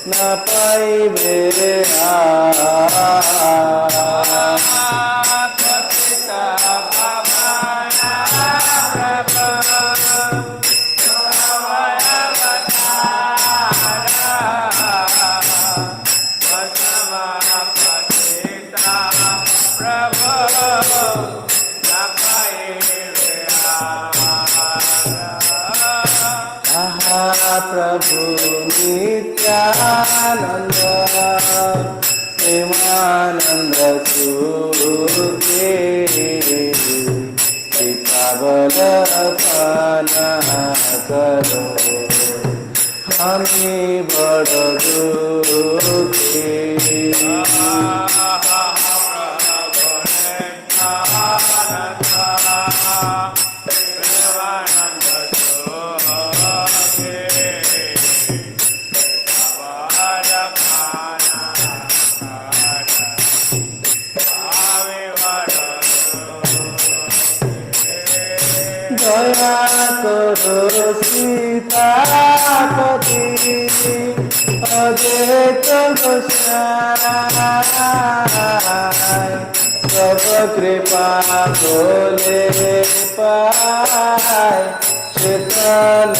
না পাইবে प्रभु नित्यानंद प्रेमानंद सुखे कृपाबल पाना करो हमें बड़ दुखी दया करो सीतापति अजेत गोसाई सब कृपा बोले पाय चेतन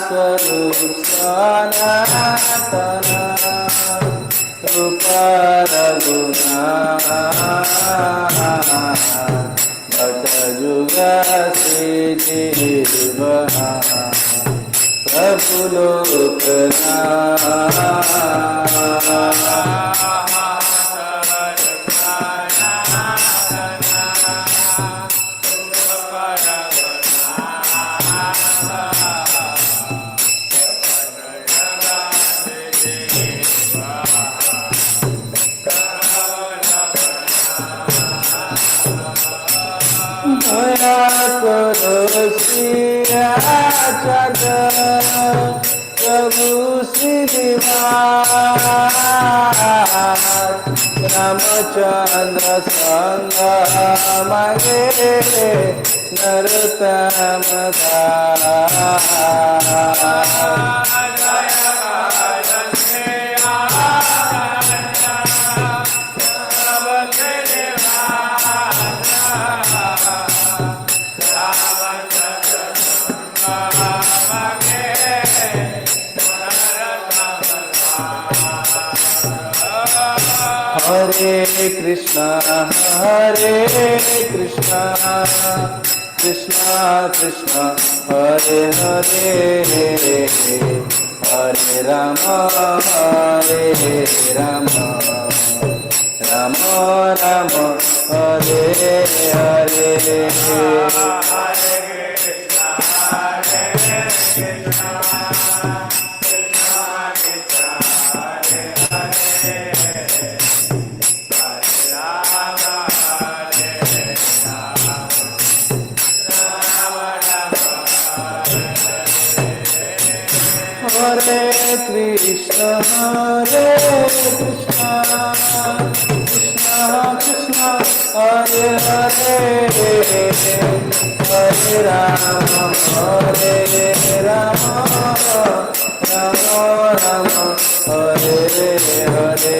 स्वरूप सनातन रूप रघुना भट जुग श्री जीवना प्रभु दया करो श्रीराजग प्रभु श्रीनिवास रामचंद्र संग मांगे नरोत्तम दास हरे Krishna Krishna Krishna Hare Hare Hare Ram Ram Ram Hare Hare Hare Krishna Krishna Krishna Hare Hare Hare Ram Ram Ram Hare Hare Hare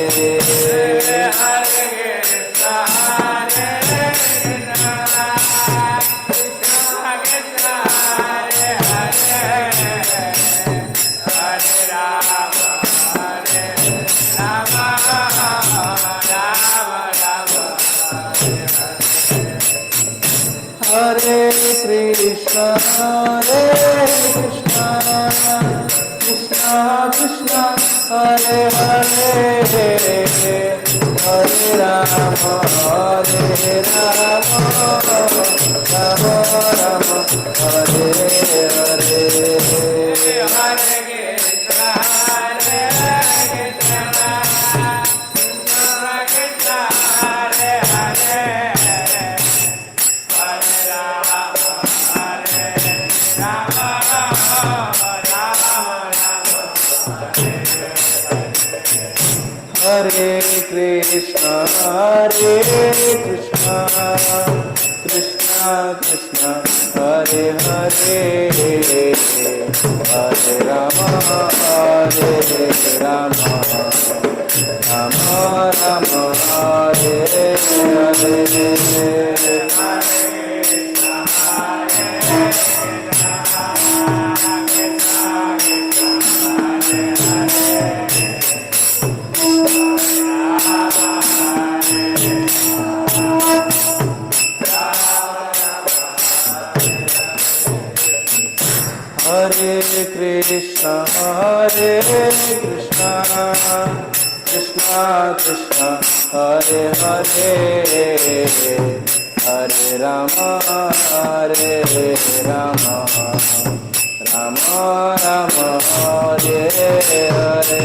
Krishna Krishna Krishna Hare Hare Hare Ram Ram Ram Hare Hare Hare Krishna, Krishna Krishna, Hare Hare, Hare Rama, Rama Rama, Hare Hare Krishna, Krishna Krishna, Hare Hare, Hare Rama, Rama Rama, Hare Hare.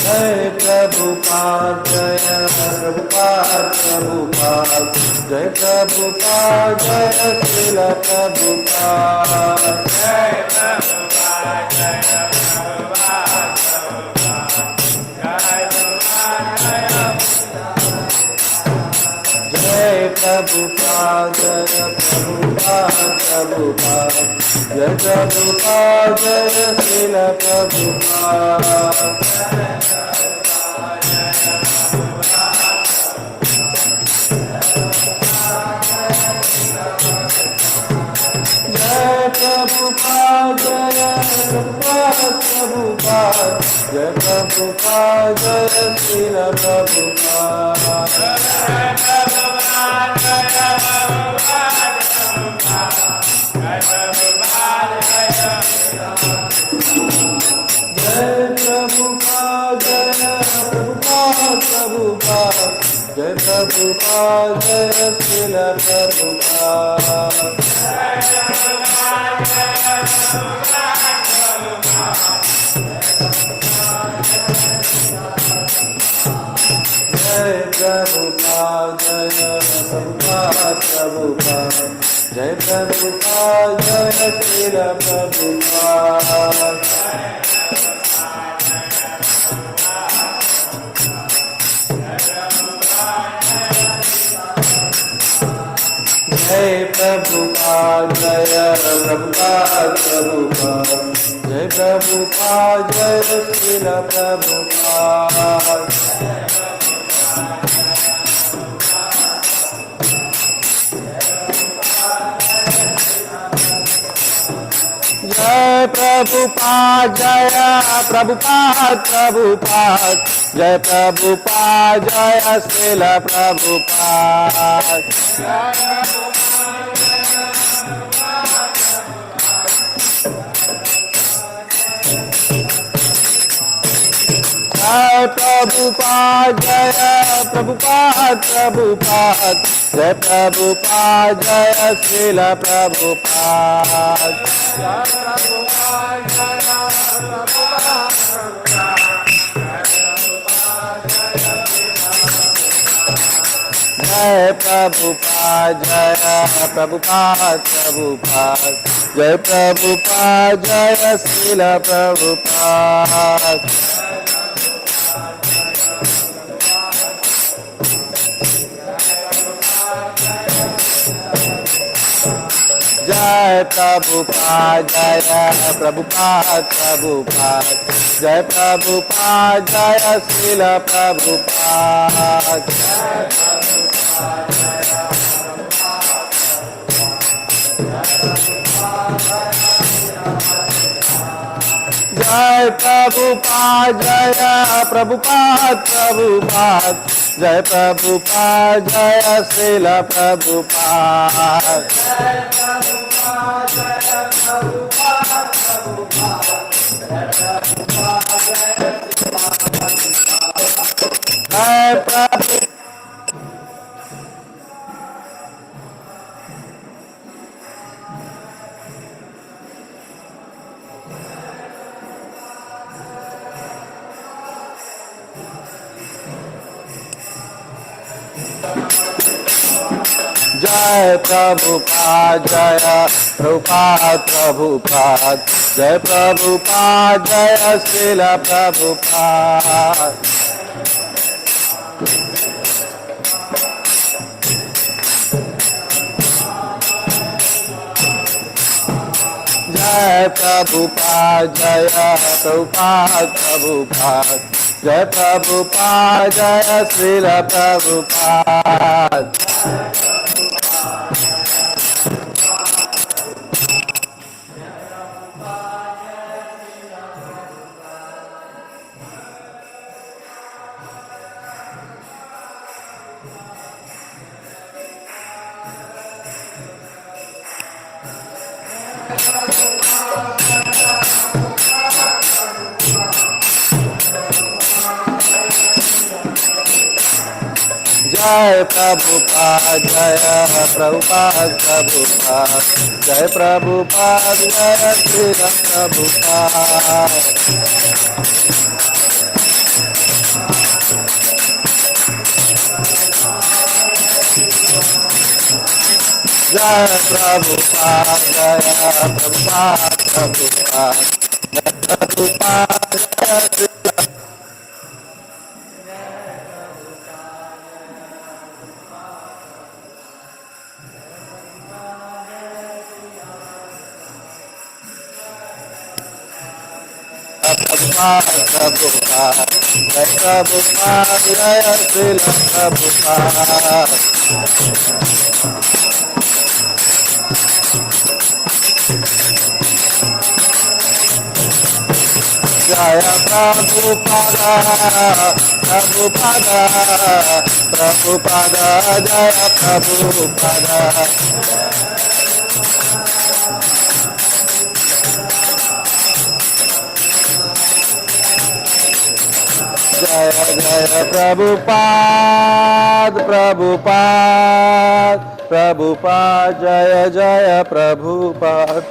Jai Prabhupada, Jai Prabhupada, Jai Prabhupada, Jai Srila Prabhupada. Jai Prabhupada, Jai Prabhupada, Jai Prabhupada, Jai Srila Prabhupada. Jai Prabhupada, Jai Prabhupada, Jai Srila Prabhupada. Jai Prabhupada, Jai Prabhupada, Jai Srila Prabhupada. Jai Prabhupada, Jai Prabhupada, Jai Srila Prabhupada. Jai Prabhupada, Jai Prabhupada, Jai Prabhupada, Jai Srila Prabhupada. Jai Prabhupada, Jai Prabhupada, Jai Prabhupada, Jai Srila Prabhupada. Jai Prabhupada, Jai Prabhupada, Jai Prabhupada, Jai Srila Prabhupada. Jai Prabhupada, Jai Prabhupada, Jai Prabhupada, Jai Srila Prabhupada. Jai Prabhupada, Jai Prabhupada, Jai Prabhupada, Jai Srila Prabhupada. Jai Prabhupada, Jai Prabhupada, Jai Prabhupada, Jai Srila Prabhupada. Jai Prabhupada. जय प्रभुपाद जय प्रभुपाद प्रभुपाद जय प्रभुपाद जय श्रील प्रभुपाद जय प्रभुपाद जय प्रभुपाद प्रभुपाद जय प्रभुपाद जय श्रील प्रभुपाद जय प्रभुपाद जय प्रभुपाद प्रभुपाद जय प्रभुपाद जय श्री प्रभुपाद जय प्रभुपाद जय प्रभुपाद प्रभुपाद जय प्रभुपाद जय प्रभुपाद जय प्रभुपाद जय श्री प्रभुपाद जय प्रभुपाद प्रभुपाद प्रभुपाद जय प्रभुपाद जय जय प्रभुपाद प्रभुपाद प्रभुपाद जय जय प्रभुपाद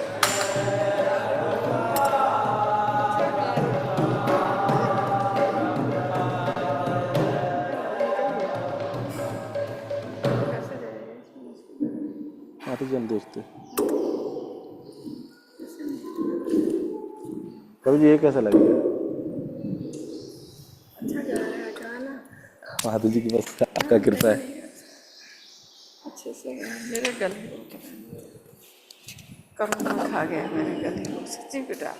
देखते प्रभु जी ये कैसा लगेगा महादेव जी की बस आपका कृपा है अच्छे से मेरे गले कोरोना खा गया मेरे गले को सच्ची बेटा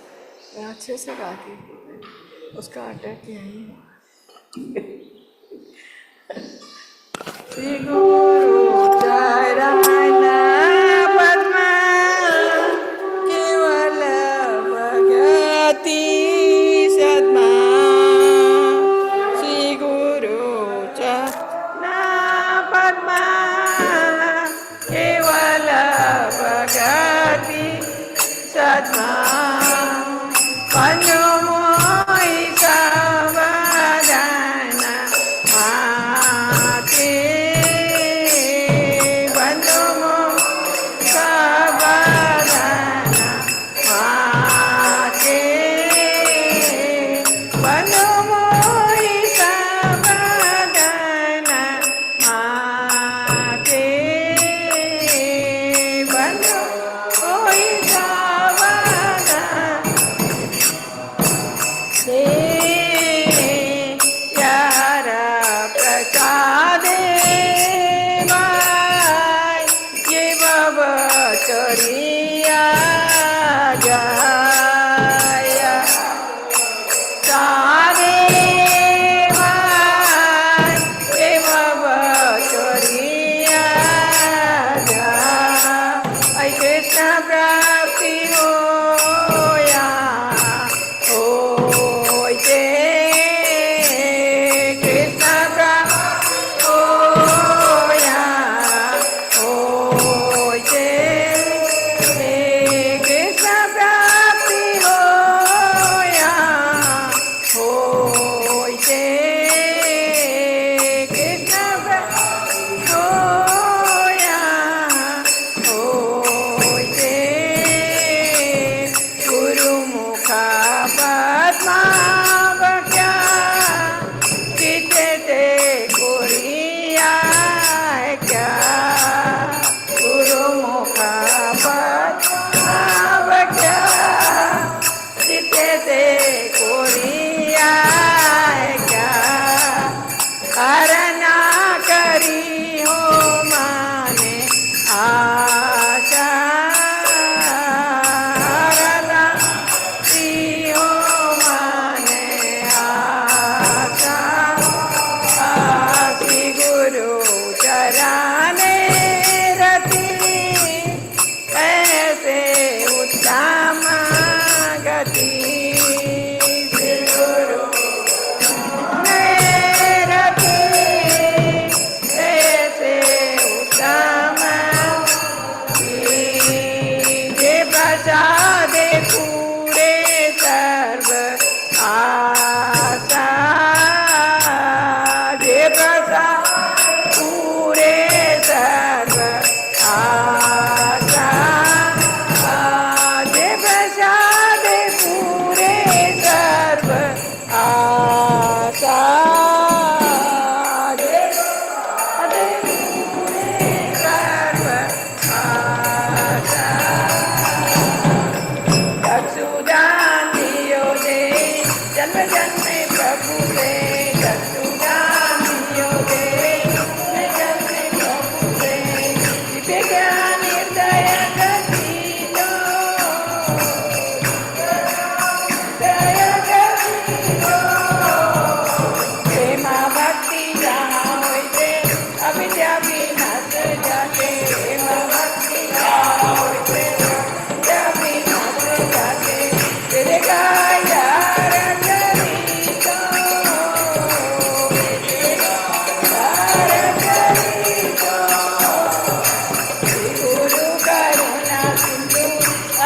मैं अच्छे से गाती हूँ उसका अटैक यही है श्री गुरु जय रायना पद्मा केवल भगति सद्मा श्री गुरु चरणा पद्मा केवल भगति सद्मा पंचमोहि सावधान माते जे प्रसादे पूरे सर्व आशा जे प्रसाद पूरे सर्व आशा जे प्रसाद पूरे सर्व आशा जे प्रसाद पूरे सर्व आशा चक्षुदान दियो दे जन्म जन्म प्रभु से चक्षुदान दियो दे जन्म जन्म प्रभु से दिव्य ज्ञान हृदय गतिलो हृदय गतिलो प्रेमा भक्ति जहाँ होते अविद्या विनाश जाते प्रेमा भक्ति जहाँ होते अविद्या विनाश जाते तेरे गाया रचनीतो तेरे गाया रचनीतो श्री गुरु करुणा सिंधु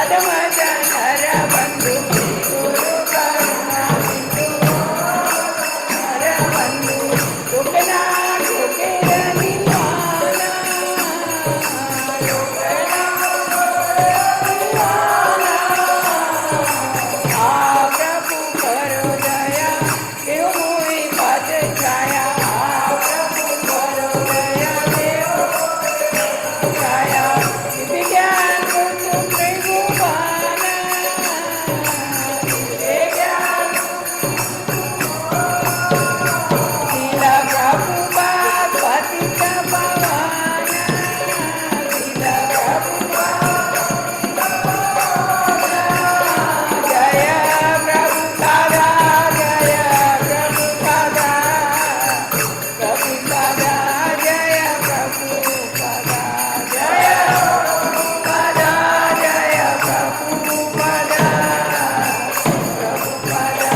अधम जनर बंधु श्री गुरु करुणा सिंधु हर बंधु टुकना टुकेर निवाना टुकना निवाना आ प्रभु करो दया देव मोहि पद छाया आ प्रभु करो दया देव छाया दिव्य ज्ञान कुसुम त्रिभुवाना दिव्य ज्ञान लीला प्रभुपाद पतित पावना लीला प्रभुपाद जय प्रभुपादा जय प्रभुपादा प्रभुपादा जय प्रभुपादा जय प्रभुपादा जय प्रभुपादा प्रभुपादा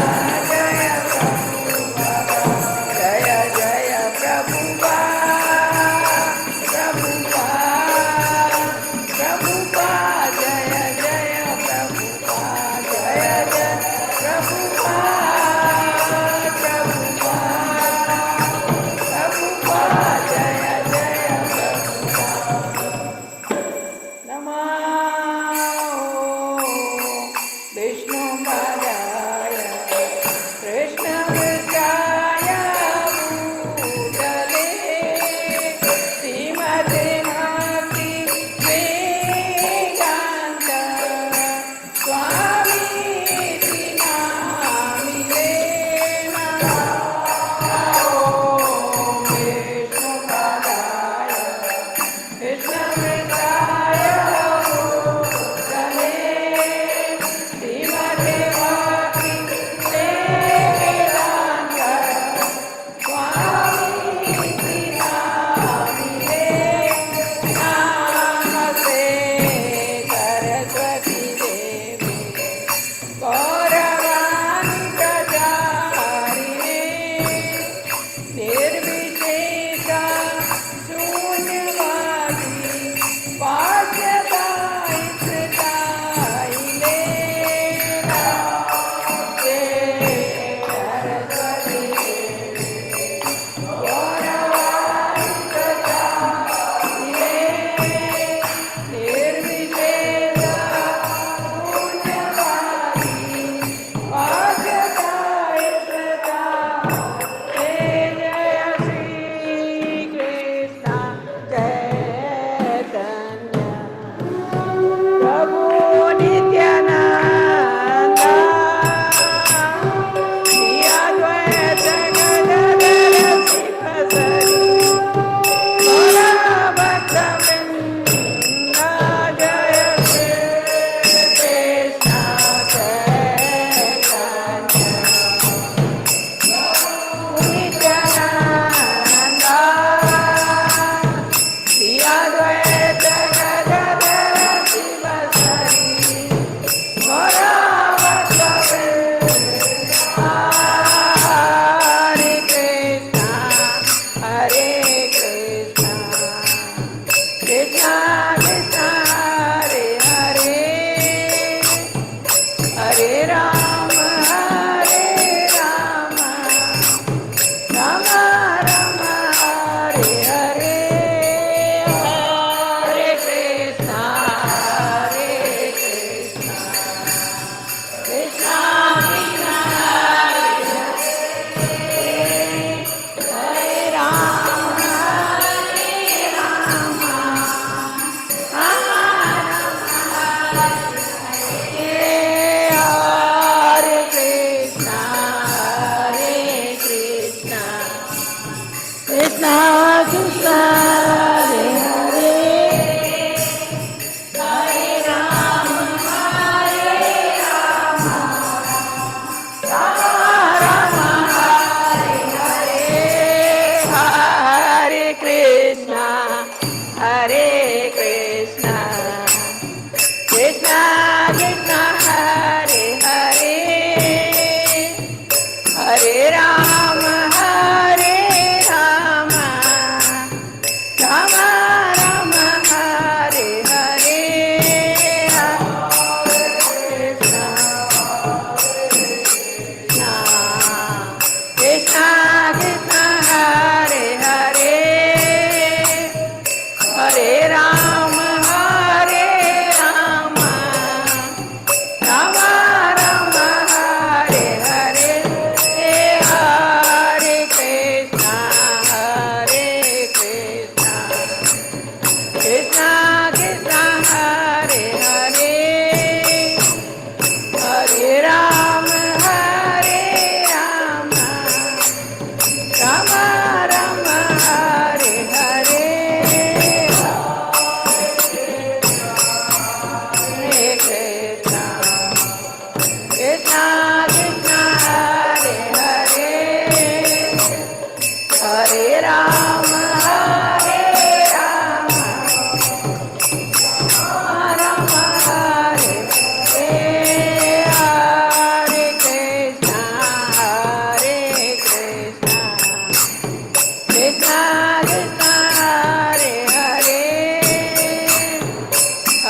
जय प्रभुपादा जय जय प्रभुपाद प्रभुपाद प्रभुपाद जय जय प्रभुपाद जय जय प्रभुपाद प्रभुपाद जय जय प्रभुपाद नमो विष्णु पदाय कृष्ण वृत्ताय भूतले श्रीमते भक्ति वेदांत स्वामी नामिने नमः विष्णु पदाय कृष्ण वृत्ताय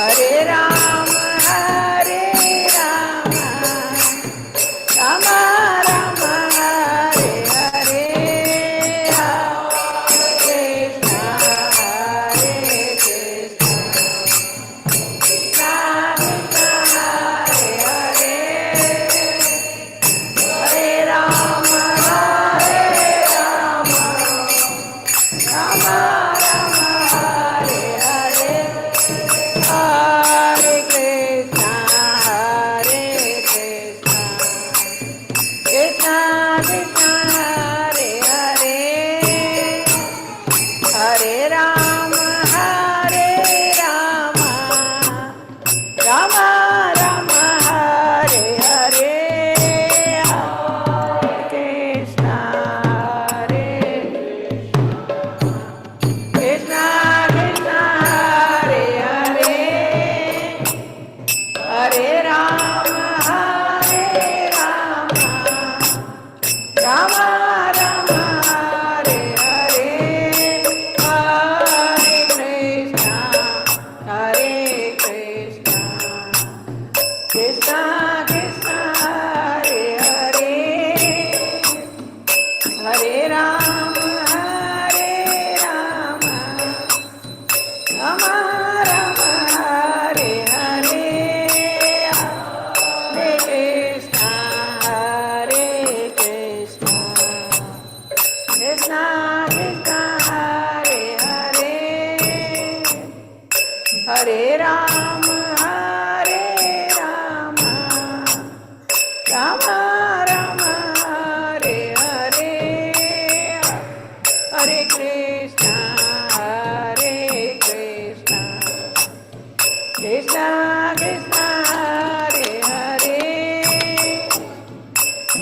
हरे राम हरे राम राम राम हरे हरे हरे कृष्णा हरे कृष्णा कृष्णा हरे हरे हरे राम राम राम हरे हरे हरे कृष्णा कृष्णा कृष्णा हरे हरे हरे राम राम राम हरे हरे कृष्णा कृष्णा कृष्णा हरे हरे हरे राम राम राम हरे हरे हरे कृष्णा कृष्णा कृष्णा हरे हरे हरे राम राम राम हरे हरे हरे कृष्णा कृष्णा कृष्णा हरे हरे हरे राम राम राम हरे हरे हरे कृष्णा कृष्णा कृष्णा हरे हरे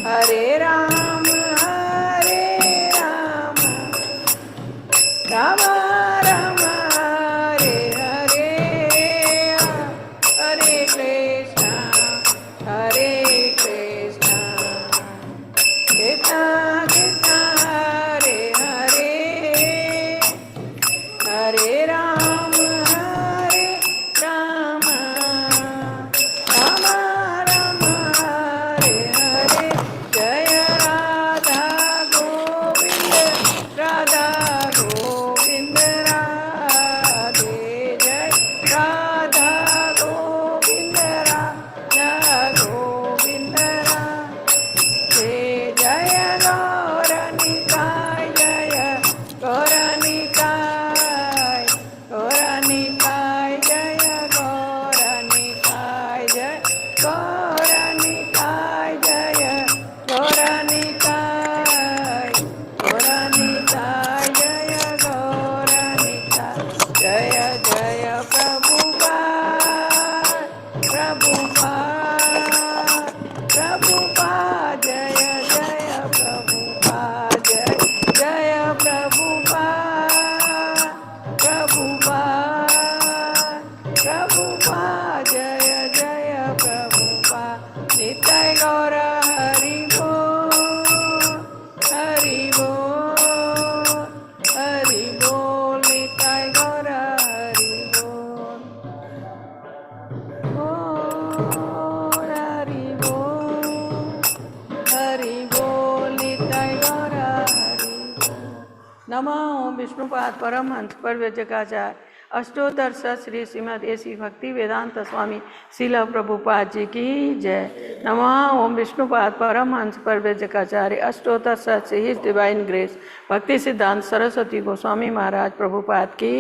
हरे राम राम राम हरे हरे हरे कृष्णा कृष्णा कृष्णा हरे हरे हरे राम राम राम हरे हरे जय राधा गोविंद राधे जय राधा गोविंद राधे जय गौरनिताय जय गौरनिताय जय गौरनिताय जय गौरनिताय जय जय प्रभुपाद जय जय प्रभुपाद जय प्रभुपाद जय जय प्रभुपाद निताय गौर हरि बोल निताय गौर हरि बोल हरि बोल निताय गौर हरि नमः ओम विष्णुपाद परमहंस परव्रजकाचार्य अष्टोत्तर सत श्री श्रीमद एसी भक्ति वेदांत स्वामी शिला प्रभुपाद जी की जय। नमः ओम विष्णुपाद परमहंस परव्रजकाचार्य अष्टोत्तर सत श्री हिज डिवाइन ग्रेस भक्ति सिद्धांत सरस्वती गोस्वामी महाराज प्रभुपाद की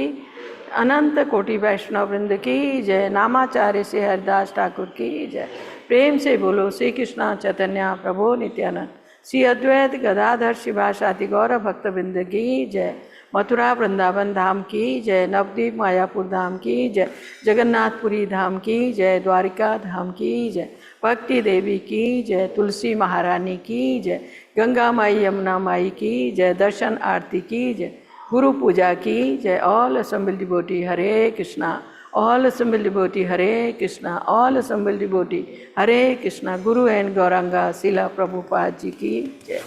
अनंत कोटि वैष्णव वृंद की जय। नामाचार्य से हरिदास ठाकुर की जय। प्रेम से बोलो श्री कृष्णा चैतन्य प्रभु नित्यानंद श्री अद्वैत गदाधर शिवासादि गौर भक्त वृंद की जय। मथुरा वृंदावन धाम की जय। नवद्वीप मायापुर धाम की जय। जगन्नाथपुरी धाम की जय। द्वारिका धाम की जय। भक्ति देवी की जय। तुलसी महारानी की जय। गंगा माई यमुना माई की जय। दर्शन आरती की जय। गुरु पूजा की जय। All assembled devotee Hare Krishna. All assembled devotee Hare Krishna, all assembled devotee Hare Krishna, Guru and Gauranga Srila Prabhupada ji ki jai.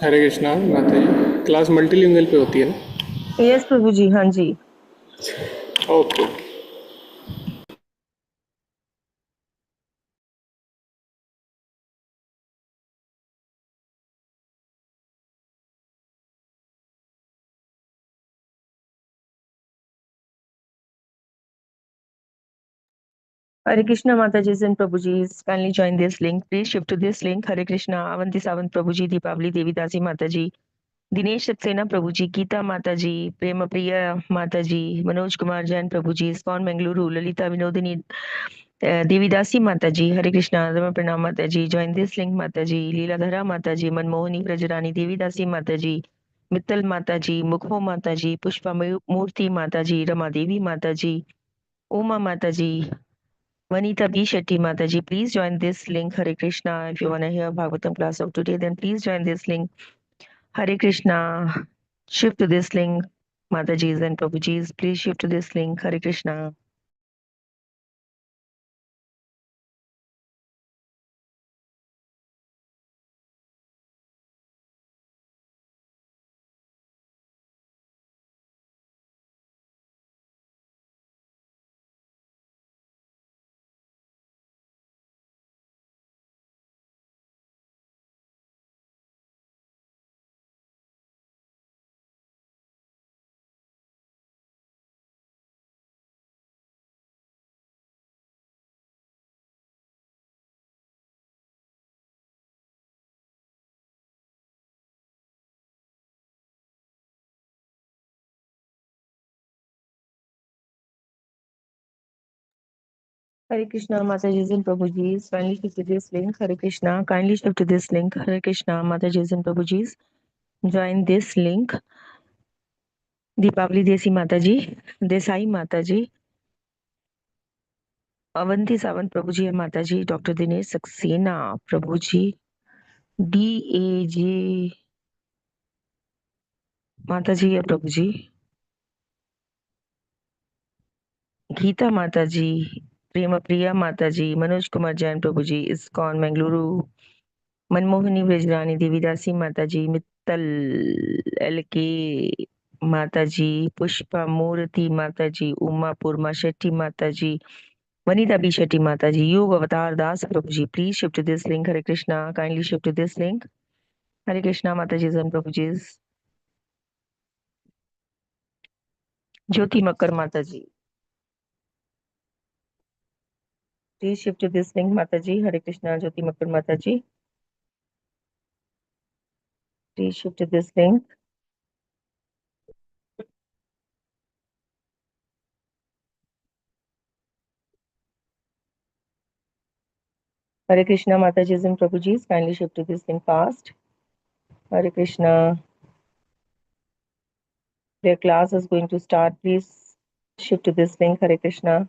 हरे कृष्णा माता जी। क्लास मल्टीलिंगुअल पे होती है ना? यस प्रभु जी, हाँ जी। Okay. Hare Krishna Mataji and Prabhuji, kindly join this link. Please shift to this link. Hare Krishna, Avanti Savant Prabhuji, Deepavali Devi Dasi Mataji, Dinesh Saxena Prabhuji, Geeta Mataji, Prema Priya Mataji, Manoj Kumar Jain Prabhuji, Spawn Mangaluru, Lalita Vinodini, Devi Dasi Mataji, Hare Krishna, Rama Pranam Mataji, join this link Mataji, Leela Dhara Mataji, Manmohani Prajarani, Devi Dasi Mataji, Mittal Mataji, Mukho Mataji, Pushpa Murthy Mataji, Rama Devi Mataji, Uma Mataji, Vanita B. Shetty Mataji, please join this link. Hare Krishna. If you want to hear Bhagavatam class of today, then please join this link. Hare Krishna. Shift to this link. Mataji's and Prabhuji's, please shift to this link. Hare Krishna. Hare Krishna, Mataji's and Prabhuji's, kindly shift to this link. Hare Krishna, kindly shift to this link. Hare Krishna, Mataji's and Prabhuji's, join this link. Deepavali Desi Mataji, Desai Mataji, Avanti Savant Prabhuji and Mataji, Dr. Dinesh Saxena Prabhuji, DAJ Mataji या Prabhuji, Gita माताजी, प्रेम प्रिया माताजी, मनोज कुमार जैन प्रभुजी, ISKCON Mangaluru, Manmohini Brajrani देवीदासी माताजी, Mittal LK माताजी, पुष्पा मूर्ति माताजी, उमा पुरमा शेट्टी माताजी, Vanita B Shetty माताजी, योग Avatar Das Prabhuji, please shift to this link. Hare Krishna, kindly shift to this link. Hare Krishna Mataji and प्रभुजीज, ज्योति मकर माताजी, please shift to this link. Mataji, Hare Krishna, Jyoti Makar Mataji, please shift to this link. Hare Krishna, Mataji's and Prabhuji's, kindly shift to this link fast. Hare Krishna. Their class is going to start. Please shift to this link. Hare Krishna.